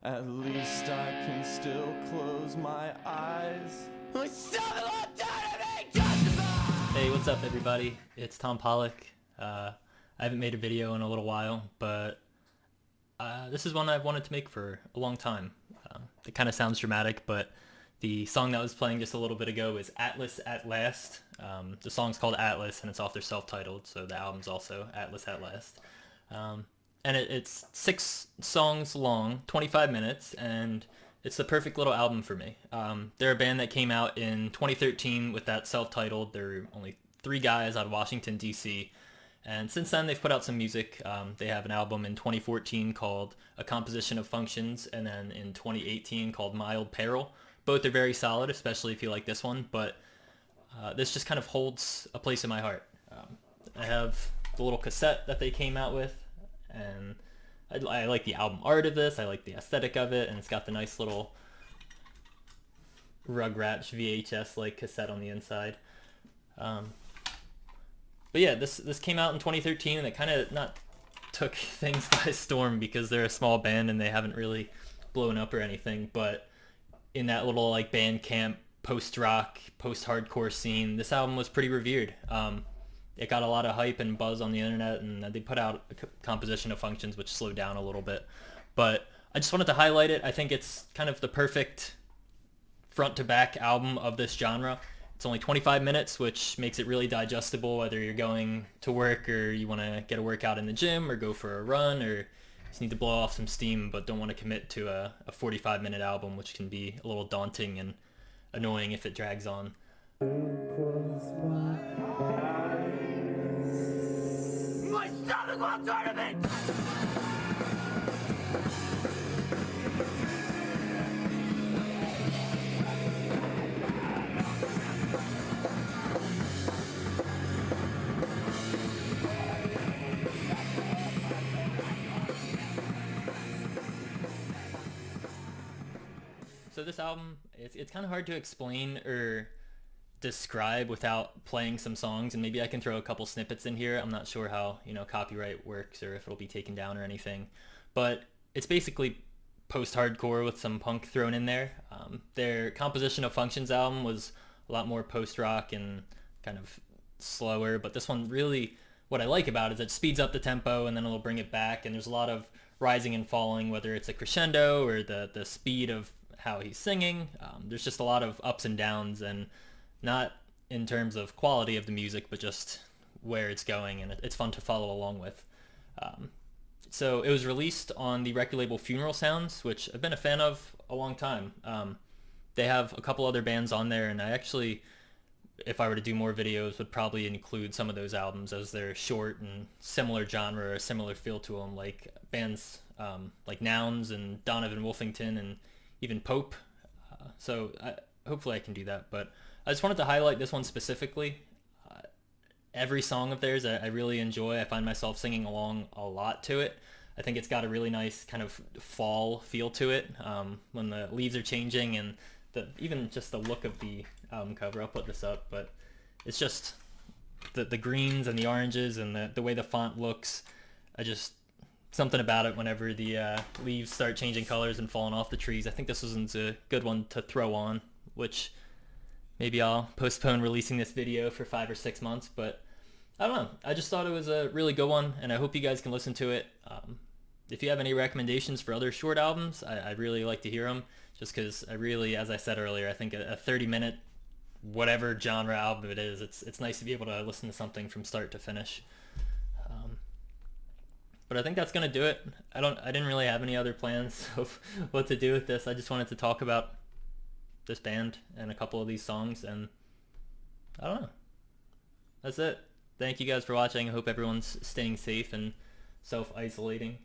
At least I can still close my eyes. Hey, what's up everybody? It's Tom Pollock. I haven't made a video in a little while, but this is one I've wanted to make for a long time. It kind of sounds dramatic, but the song that was playing just a little bit ago is Atlas at Last. The song's called Atlas, and it's off their self-titled, so the album's also Atlas at Last. And it's 6 songs long, 25 minutes, and it's the perfect little album for me. They're a band that came out in 2013 with that self-titled. They're only 3 guys out of Washington, D.C., and since then they've put out some music. They have an album in 2014 called A Composition of Functions, and then in 2018 called Mild Peril. Both are very solid, especially if you like this one, but this just kind of holds a place in my heart. I have the little cassette that they came out with, and I like the album art of this. I like the aesthetic of it, and it's got the nice little Rugrats VHS-like cassette on the inside. But yeah, this came out in 2013, and it kind of not took things by storm because they're a small band and they haven't really blown up or anything. But in that little like band camp, post-rock, post-hardcore scene, this album was pretty revered. It got a lot of hype and buzz on the internet, and they put out a composition of functions, which slowed down a little bit. But I just wanted to highlight it. I think it's kind of the perfect front-to-back album of this genre. It's only 25 minutes, which makes it really digestible, whether you're going to work or you want to get a workout in the gym or go for a run or just need to blow off some steam but don't want to commit to a 45-minute album, which can be a little daunting and annoying if it drags on. My stomach won't turn to me! So this album, it's kind of hard to explain or describe without playing some songs, and maybe I can throw a couple snippets in here. I'm not sure how, copyright works or if it'll be taken down or anything, but it's basically post-hardcore with some punk thrown in there. Their Composition of Functions album was a lot more post-rock and kind of slower, but this one really, what I like about it is it speeds up the tempo and then it'll bring it back, and there's a lot of rising and falling, whether it's a crescendo or the speed of how he's singing. There's just a lot of ups and downs, and not in terms of quality of the music, but just where it's going, and it's fun to follow along with. So it was released on the record label Funeral Sounds, which I've been a fan of a long time. They have a couple other bands on there, and I actually, if I were to do more videos, would probably include some of those albums as they're short and similar genre or similar feel to them, like bands like Nouns and Donovan Wolfington and even Pope. So hopefully I can do that, but I just wanted to highlight this one specifically. Every song of theirs I really enjoy. I find myself singing along a lot to it. I think it's got a really nice kind of fall feel to it when the leaves are changing, and even just the look of the album cover. I'll put this up, but it's just the greens and the oranges and the way the font looks. Something about it whenever the leaves start changing colors and falling off the trees. I think this one's a good one to throw on, which maybe I'll postpone releasing this video for 5 or 6 months, but I don't know. I just thought it was a really good one, and I hope you guys can listen to it. If you have any recommendations for other short albums, I'd really like to hear them, just because I really, as I said earlier, I think a 30-minute, whatever genre album it is, it's nice to be able to listen to something from start to finish. But I think that's gonna do it. I didn't really have any other plans of what to do with this. I just wanted to talk about this band and a couple of these songs, and I don't know. That's it. Thank you guys for watching. I hope everyone's staying safe and self-isolating.